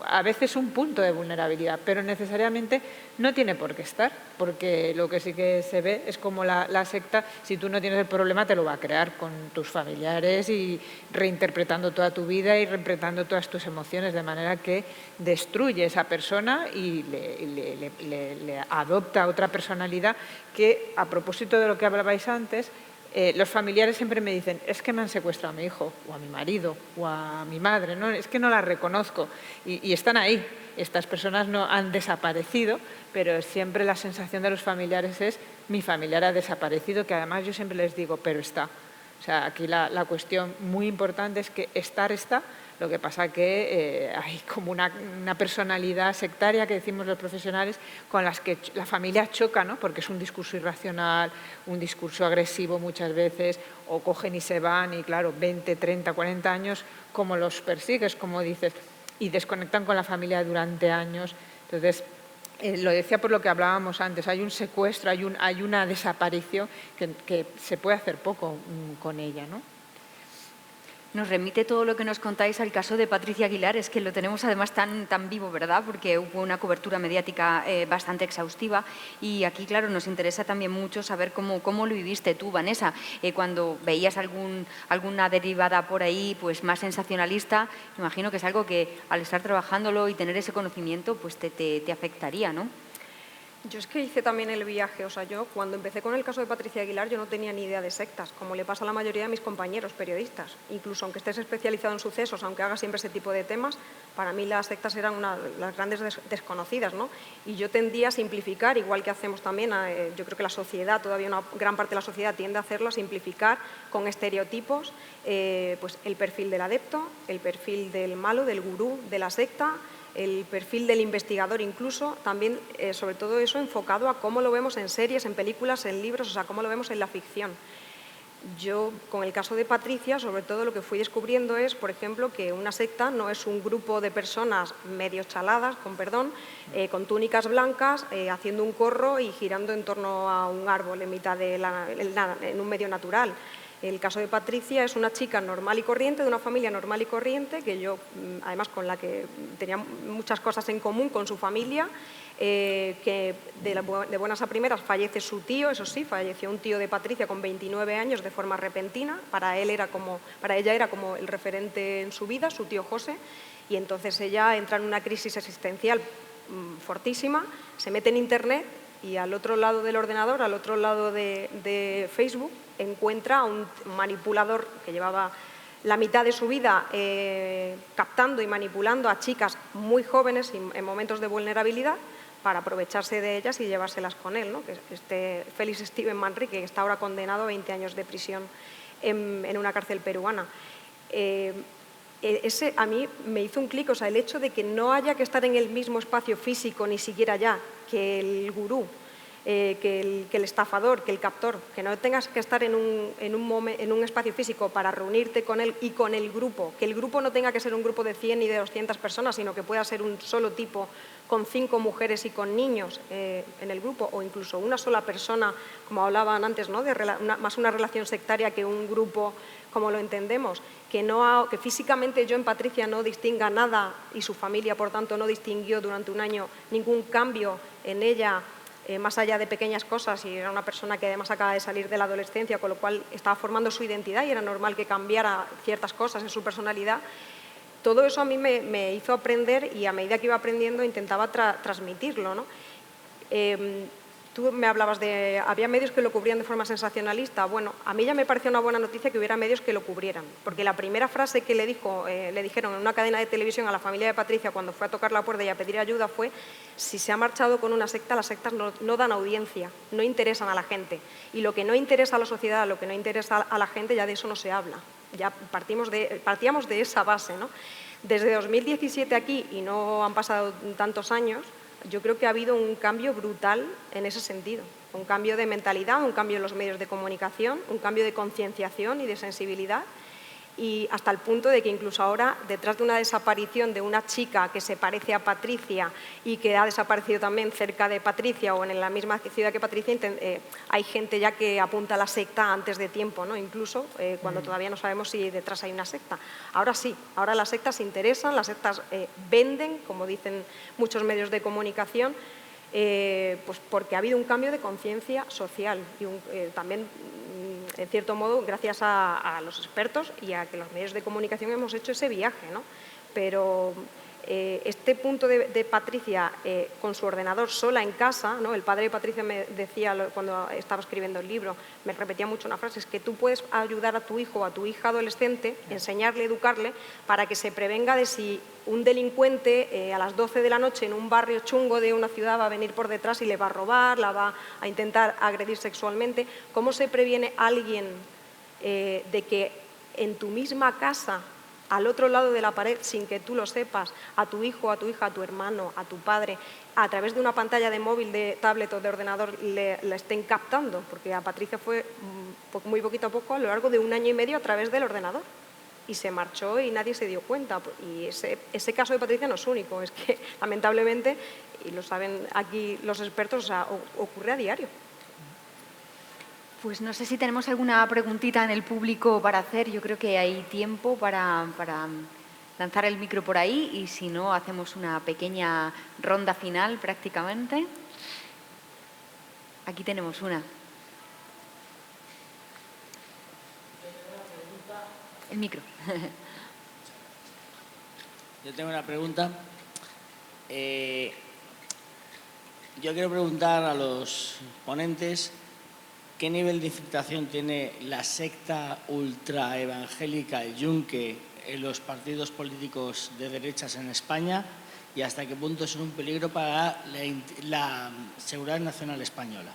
a veces un punto de vulnerabilidad, pero necesariamente no tiene por qué estar, porque lo que sí que se ve es como la secta, si tú no tienes el problema, te lo va a crear con tus familiares y reinterpretando toda tu vida y reinterpretando todas tus emociones, de manera que destruye esa persona y le adopta otra personalidad que, a propósito de lo que hablabais antes, los familiares siempre me dicen, es que me han secuestrado a mi hijo, o a mi marido, o a mi madre, ¿no?, es que no la reconozco. Y están ahí. Estas personas no han desaparecido, pero siempre la sensación de los familiares es, mi familiar ha desaparecido, que además yo siempre les digo, pero está. O sea, aquí la cuestión muy importante es que estar está, lo que pasa que hay como una personalidad sectaria, que decimos los profesionales, con las que la familia choca, ¿no?, porque es un discurso irracional, un discurso agresivo muchas veces, o cogen y se van y claro, 20, 30, 40 años, como los persigues, como dices, y desconectan con la familia durante años. Entonces, lo decía por lo que hablábamos antes, hay un secuestro, hay una desaparición que se puede hacer poco con ella, ¿no? Nos remite todo lo que nos contáis al caso de Patricia Aguilar, es que lo tenemos además tan vivo, ¿verdad? Porque hubo una cobertura mediática bastante exhaustiva y aquí, claro, nos interesa también mucho saber cómo lo viviste tú, Vanessa, cuando veías alguna derivada por ahí pues más sensacionalista. Imagino que es algo que al estar trabajándolo y tener ese conocimiento pues te afectaría, ¿no? Yo es que hice también el viaje, o sea, yo cuando empecé con el caso de Patricia Aguilar yo no tenía ni idea de sectas, como le pasa a la mayoría de mis compañeros periodistas. Incluso aunque estés especializado en sucesos, aunque hagas siempre ese tipo de temas, para mí las sectas eran las grandes desconocidas, ¿no? Y yo tendía a simplificar, igual que hacemos también, yo creo que la sociedad, todavía una gran parte de la sociedad tiende a hacerlo, a simplificar con estereotipos pues el perfil del adepto, el perfil del malo, del gurú, de la secta, el perfil del investigador incluso, también sobre todo eso enfocado a cómo lo vemos en series, en películas, en libros, o sea, cómo lo vemos en la ficción. Yo, con el caso de Patricia, sobre todo lo que fui descubriendo es, por ejemplo, que una secta no es un grupo de personas medio chaladas, con perdón, con túnicas blancas, haciendo un corro y girando en torno a un árbol en mitad de en un medio natural. El caso de Patricia es una chica normal y corriente, de una familia normal y corriente, que yo, además, con la que tenía muchas cosas en común con su familia, que de buenas a primeras fallece su tío, eso sí, falleció un tío de Patricia con 29 años de forma repentina, para ella era como el referente en su vida, su tío José, y entonces ella entra en una crisis existencial fortísima, se mete en Internet y al otro lado del ordenador, al otro lado de Facebook, encuentra a un manipulador que llevaba la mitad de su vida captando y manipulando a chicas muy jóvenes en momentos de vulnerabilidad para aprovecharse de ellas y llevárselas con él, ¿no? Que este Félix Steven Manrique, que está ahora condenado a 20 años de prisión en una cárcel peruana. Ese a mí me hizo un clic, o sea, el hecho de que no haya que estar en el mismo espacio físico, ni siquiera ya, que el gurú, que el estafador, que el captor, que no tengas que estar en un espacio físico para reunirte con él y con el grupo, que el grupo no tenga que ser un grupo de 100 ni de 200 personas, sino que pueda ser un solo tipo con 5 mujeres y con niños en el grupo, o incluso una sola persona, como hablaban antes, ¿no? Más una relación sectaria que un grupo como lo entendemos, que físicamente yo en Patricia no distinga nada y su familia, por tanto, no distinguió durante un año ningún cambio en ella, más allá de pequeñas cosas, y era una persona que además acaba de salir de la adolescencia, con lo cual estaba formando su identidad y era normal que cambiara ciertas cosas en su personalidad. Todo eso a mí me hizo aprender y a medida que iba aprendiendo intentaba transmitirlo, ¿no? Tú me hablabas de, había medios que lo cubrían de forma sensacionalista. Bueno, a mí ya me pareció una buena noticia que hubiera medios que lo cubrieran, porque la primera frase que le dijeron en una cadena de televisión a la familia de Patricia cuando fue a tocar la puerta y a pedir ayuda fue: si se ha marchado con una secta, las sectas no dan audiencia, no interesan a la gente. Y lo que no interesa a la sociedad, lo que no interesa a la gente, ya de eso no se habla. Ya partíamos de esa base, ¿no? Desde 2017 aquí, y no han pasado tantos años, yo creo que ha habido un cambio brutal en ese sentido, un cambio de mentalidad, un cambio en los medios de comunicación, un cambio de concienciación y de sensibilidad. y hasta el punto de que incluso ahora, detrás de una desaparición de una chica que se parece a Patricia y que ha desaparecido también cerca de Patricia o en la misma ciudad que Patricia, hay gente ya que apunta a la secta antes de tiempo, ¿no? Incluso cuando todavía no sabemos si detrás hay una secta. Ahora sí, ahora las sectas se interesan, las sectas venden, como dicen muchos medios de comunicación, pues porque ha habido un cambio de conciencia social y también, en cierto modo, gracias a los expertos y a que los medios de comunicación hemos hecho ese viaje, ¿no? Pero este punto de Patricia con su ordenador sola en casa, ¿no? El padre de Patricia me decía cuando estaba escribiendo el libro, me repetía mucho una frase, es que tú puedes ayudar a tu hijo o a tu hija adolescente, enseñarle, educarle, para que se prevenga de si un delincuente a las 12 de la noche en un barrio chungo de una ciudad va a venir por detrás y le va a robar, la va a intentar agredir sexualmente. ¿Cómo se previene alguien de que en tu misma casa, al otro lado de la pared, sin que tú lo sepas, a tu hijo, a tu hija, a tu hermano, a tu padre, a través de una pantalla de móvil, de tablet o de ordenador, le estén captando? Porque a Patricia fue muy poquito a poco, a lo largo de 1 año y medio, a través del ordenador. Y se marchó y nadie se dio cuenta. Y ese caso de Patricia no es único, es que lamentablemente, y lo saben aquí los expertos, o sea, ocurre a diario. Pues no sé si tenemos alguna preguntita en el público para hacer. Yo creo que hay tiempo para lanzar el micro por ahí y si no, hacemos una pequeña ronda final prácticamente. Aquí tenemos una. El micro. Yo tengo una pregunta. Yo quiero preguntar a los ponentes qué nivel de infiltración tiene la secta ultraevangélica, el Yunque, en los partidos políticos de derechas en España y hasta qué punto son un peligro para la seguridad nacional española.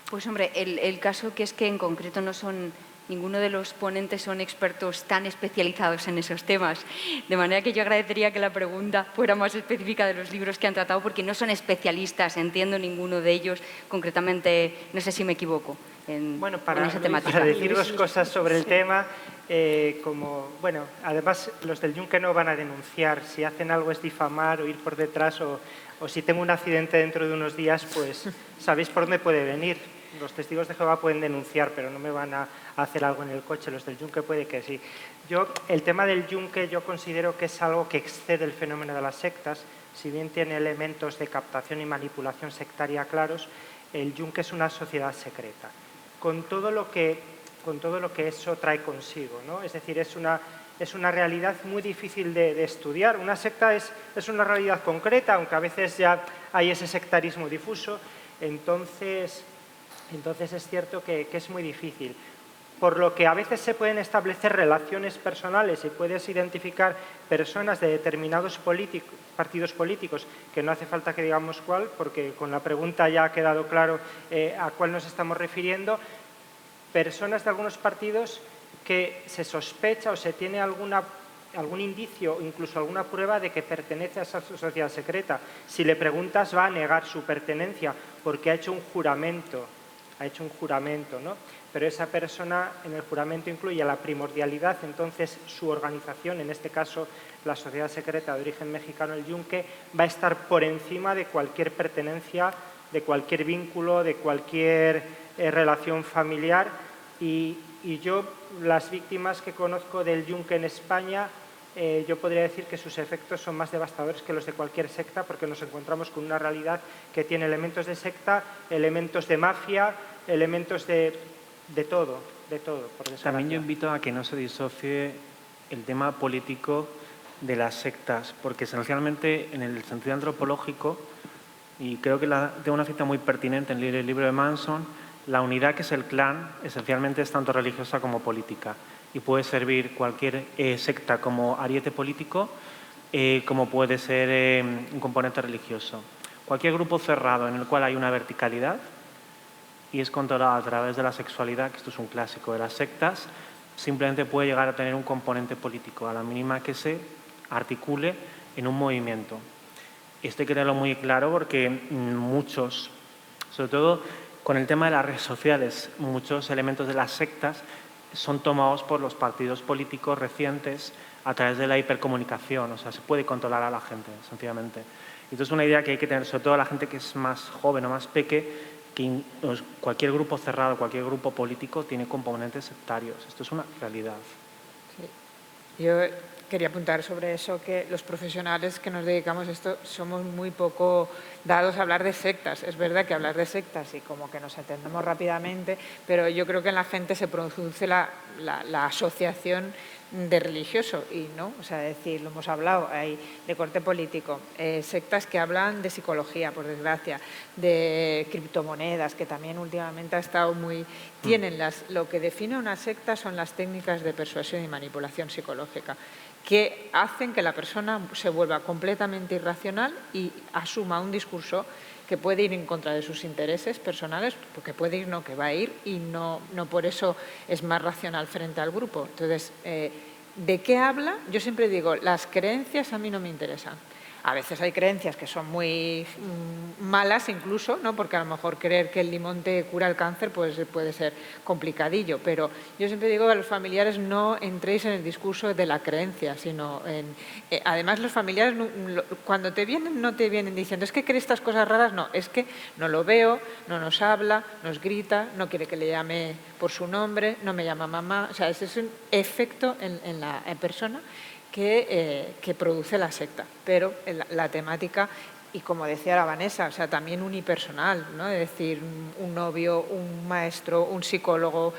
Pues hombre, el caso que es que en concreto ninguno de los ponentes son expertos tan especializados en esos temas. De manera que yo agradecería que la pregunta fuera más específica de los libros que han tratado, porque no son especialistas, entiendo ninguno de ellos. Concretamente, no sé si me equivoco en esa temática. Para decir 2 cosas sobre el tema, además los del Yunque no van a denunciar. Si hacen algo es difamar o ir por detrás o si tengo un accidente dentro de unos días, pues sabéis por dónde puede venir. Los testigos de Jehová pueden denunciar, pero no me van a hacer algo en el coche. Los del Yunque puede que sí. El tema del Yunque yo considero que es algo que excede el fenómeno de las sectas. Si bien tiene elementos de captación y manipulación sectaria claros, el Yunque es una sociedad secreta, con todo lo que eso trae consigo, ¿no? Es decir, es una realidad muy difícil de estudiar. Una secta es una realidad concreta, aunque a veces ya hay ese sectarismo difuso. Entonces es cierto que es muy difícil. Por lo que a veces se pueden establecer relaciones personales y puedes identificar personas de determinados partidos políticos, que no hace falta que digamos cuál, porque con la pregunta ya ha quedado claro a cuál nos estamos refiriendo, personas de algunos partidos que se sospecha o se tiene algún indicio o incluso alguna prueba de que pertenece a esa sociedad secreta. Si le preguntas va a negar su pertenencia porque ha hecho un juramento, ¿no? Pero esa persona en el juramento incluye la primordialidad, entonces su organización, en este caso la sociedad secreta de origen mexicano, el Yunque, va a estar por encima de cualquier pertenencia, de cualquier vínculo, de cualquier relación familiar. Y yo, las víctimas que conozco del Yunque en España, yo podría decir que sus efectos son más devastadores que los de cualquier secta, porque nos encontramos con una realidad que tiene elementos de secta, elementos de mafia, elementos de todo, por desgracia. También yo invito a que no se disocie el tema político de las sectas, porque esencialmente en el sentido antropológico, y creo que tengo una cita muy pertinente en el libro de Manson, la unidad que es el clan esencialmente es tanto religiosa como política y puede servir cualquier secta como ariete político como puede ser un componente religioso. Cualquier grupo cerrado en el cual hay una verticalidad y es controlado a través de la sexualidad, que esto es un clásico de las sectas, simplemente puede llegar a tener un componente político a la mínima que se articule en un movimiento. Esto hay que tenerlo muy claro porque muchos, sobre todo con el tema de las redes sociales, muchos elementos de las sectas son tomados por los partidos políticos recientes a través de la hipercomunicación. O sea, se puede controlar a la gente, sencillamente. Entonces, es una idea que hay que tener, sobre todo a la gente que es más joven o más peque, que cualquier grupo cerrado, cualquier grupo político tiene componentes sectarios. Esto es una realidad. Sí. Yo quería apuntar sobre eso, que los profesionales que nos dedicamos a esto somos muy poco dados a hablar de sectas. Es verdad que hablar de sectas y como que nos entendemos rápidamente, pero yo creo que en la gente se produce la asociación de religioso y no, o sea, decir, lo hemos hablado, hay de corte político, sectas que hablan de psicología, por desgracia, de criptomonedas, que también últimamente ha estado muy... lo que define una secta son las técnicas de persuasión y manipulación psicológica, que hacen que la persona se vuelva completamente irracional y asuma un discurso que puede ir en contra de sus intereses personales, porque puede ir, no, que va a ir, y no por eso es más racional frente al grupo. Entonces, ¿de qué habla? Yo siempre digo, las creencias a mí no me interesan. A veces hay creencias que son muy malas incluso, ¿no? Porque a lo mejor creer que el limón te cura el cáncer pues puede ser complicadillo, pero yo siempre digo que a los familiares no entréis en el discurso de la creencia, sino en... además los familiares cuando te vienen no te vienen diciendo es que cree estas cosas raras, no, es que no lo veo, no nos habla, nos grita, no quiere que le llame por su nombre, no me llama mamá, o sea, ese es un efecto en la persona que produce la secta, pero la temática, y como decía la Vanessa, o sea, también unipersonal, ¿no? Es decir, un novio, un maestro, un psicólogo,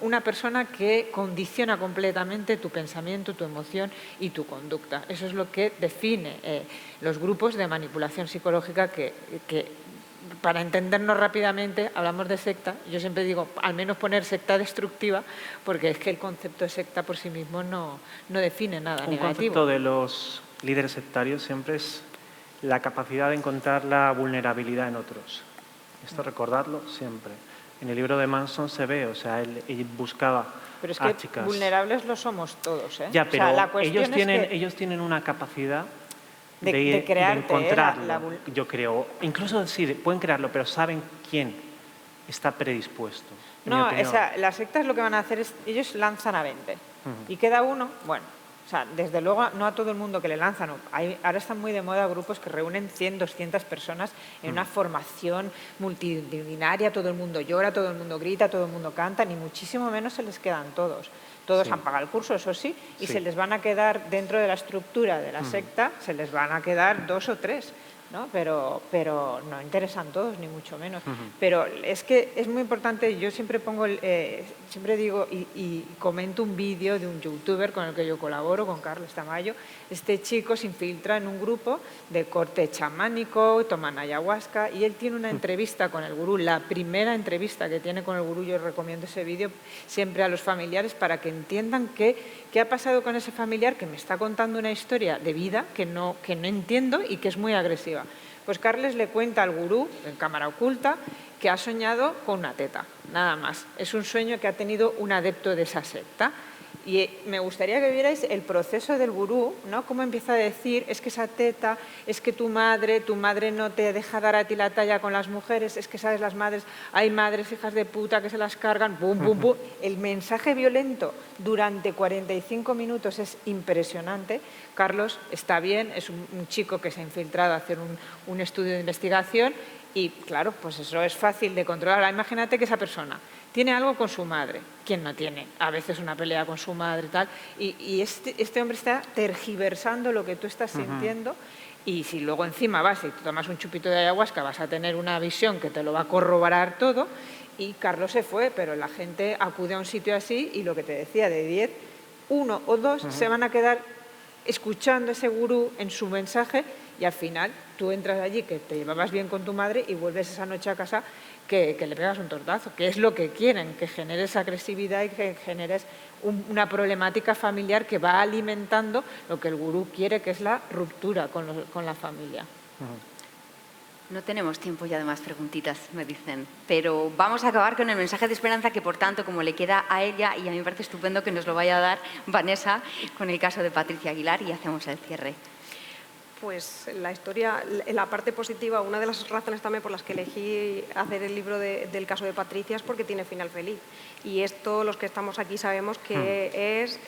una persona que condiciona completamente tu pensamiento, tu emoción y tu conducta. Eso es lo que define los grupos de manipulación psicológica que para entendernos rápidamente, hablamos de secta, yo siempre digo, al menos poner secta destructiva, porque es que el concepto de secta por sí mismo no define nada negativo. Un concepto de los líderes sectarios siempre es la capacidad de encontrar la vulnerabilidad en otros. Esto recordadlo siempre. En el libro de Manson se ve, o sea, él buscaba pero es a que chicas. Vulnerables lo somos todos, ¿eh? Ya, pero o sea, ellos tienen una capacidad de encontrarlo, yo creo. Incluso sí, pueden crearlo, pero saben quién está predispuesto. No, las sectas lo que van a hacer es, ellos lanzan a 20 y queda uno, bueno, o sea, desde luego no a todo el mundo que le lanzan. Ahora están muy de moda grupos que reúnen 100, 200 personas en una formación multitudinaria, todo el mundo llora, todo el mundo grita, todo el mundo canta, ni muchísimo menos se les quedan todos. Todos han pagado el curso, eso sí, y se les van a quedar dentro de la estructura de la secta, se les van a quedar 2 o 3, ¿no? Pero no interesan todos, ni mucho menos. Pero es que es muy importante, yo siempre pongo, siempre digo y comento un vídeo de un youtuber con el que yo colaboro, con Carlos Tamayo. Este chico se infiltra en un grupo de corte chamánico, toman ayahuasca y él tiene una entrevista con el gurú, la primera entrevista que tiene con el gurú. Yo recomiendo ese vídeo siempre a los familiares para que entiendan qué ha pasado con ese familiar que me está contando una historia de vida que no entiendo y que es muy agresiva. Pues Carles le cuenta al gurú, en cámara oculta, que ha soñado con una teta, nada más. Es un sueño que ha tenido un adepto de esa secta. Y me gustaría que vierais el proceso del gurú, ¿no? Cómo empieza a decir, es que esa teta, es que tu madre no te deja dar a ti la talla con las mujeres, es que sabes, las madres, hay madres hijas de puta que se las cargan, pum, pum, pum. El mensaje violento durante 45 minutos es impresionante. Carlos está bien, es un chico que se ha infiltrado a hacer un estudio de investigación y, claro, pues eso es fácil de controlar. Ahora, imagínate que esa persona tiene algo con su madre. ¿Quién no tiene? A veces una pelea con su madre y tal. Y este hombre está tergiversando lo que tú estás sintiendo y si luego encima vas y te tomas un chupito de ayahuasca vas a tener una visión que te lo va a corroborar todo. Y Carlos se fue, pero la gente acude a un sitio así y lo que te decía, de 10, 1 o 2 se van a quedar escuchando ese gurú en su mensaje y al final tú entras allí que te llevabas bien con tu madre y vuelves esa noche a casa que le pegas un tortazo, que es lo que quieren, que generes agresividad y que generes una problemática familiar que va alimentando lo que el gurú quiere, que es la ruptura con la familia. No tenemos tiempo ya de más preguntitas, me dicen, pero vamos a acabar con el mensaje de esperanza que, por tanto, como le queda a ella, y a mí me parece estupendo que nos lo vaya a dar Vanessa con el caso de Patricia Aguilar y hacemos el cierre. Pues la historia, la parte positiva, una de las razones también por las que elegí hacer el libro del caso de Patricia es porque tiene final feliz. Y esto, los que estamos aquí sabemos que es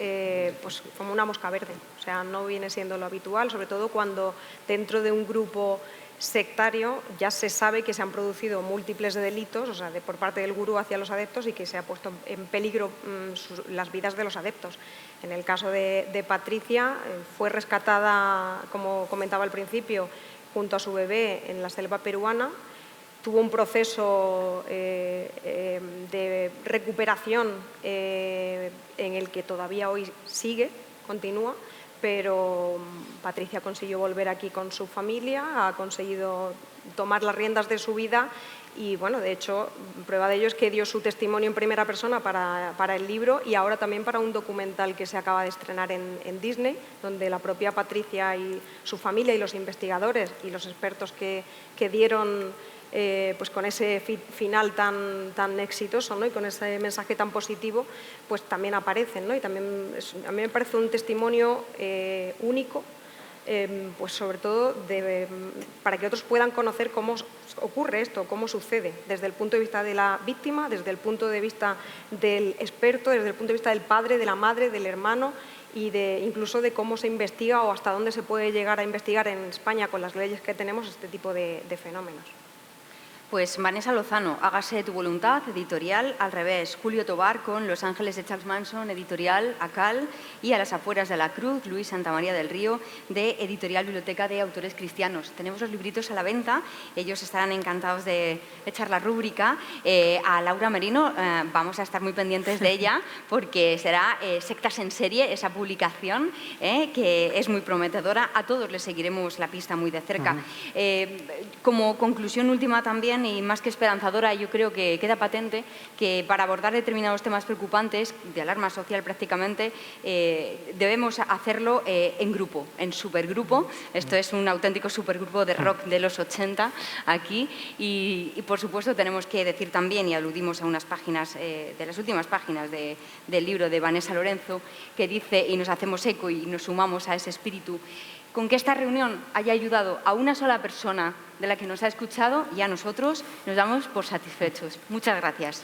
pues como una mosca verde. O sea, no viene siendo lo habitual, sobre todo cuando dentro de un grupo sectario ya se sabe que se han producido múltiples delitos, o sea, por parte del gurú hacia los adeptos, y que se ha puesto en peligro las vidas de los adeptos. En el caso de Patricia, fue rescatada, como comentaba al principio, junto a su bebé en la selva peruana. Tuvo un proceso de recuperación en el que todavía hoy continúa, pero Patricia consiguió volver aquí con su familia, ha conseguido tomar las riendas de su vida y, bueno, de hecho, prueba de ello es que dio su testimonio en primera persona para el libro y ahora también para un documental que se acaba de estrenar en Disney, donde la propia Patricia y su familia y los investigadores y los expertos que dieron pues con ese final tan exitoso, ¿no? Y con ese mensaje tan positivo, pues también aparecen, ¿no? Y también a mí me parece un testimonio único, pues sobre todo para que otros puedan conocer cómo ocurre esto, cómo sucede, desde el punto de vista de la víctima, desde el punto de vista del experto, desde el punto de vista del padre, de la madre, del hermano y incluso de cómo se investiga o hasta dónde se puede llegar a investigar en España con las leyes que tenemos este tipo de fenómenos. Pues Vanessa Lozano, Hágase tu voluntad, editorial Al revés. Julio Tobar con Los ángeles de Charles Manson, editorial ACAL. Y A las afueras de la cruz, Luis Santamaría del Río, de editorial Biblioteca de Autores Cristianos. Tenemos los libritos a la venta, ellos estarán encantados de echar la rúbrica. A Laura Merino vamos a estar muy pendientes de ella porque será Sectas en serie, esa publicación que es muy prometedora. A todos les seguiremos la pista muy de cerca. Como conclusión última también, y más que esperanzadora, yo creo que queda patente que para abordar determinados temas preocupantes, de alarma social prácticamente, debemos hacerlo en grupo, en supergrupo. Esto es un auténtico supergrupo de rock de los 80 aquí y por supuesto tenemos que decir también, y aludimos a unas páginas, de las últimas páginas del libro de Vanessa Lorenzo, que dice, y nos hacemos eco y nos sumamos a ese espíritu, con que esta reunión haya ayudado a una sola persona de la que nos ha escuchado y a nosotros nos damos por satisfechos. Muchas gracias.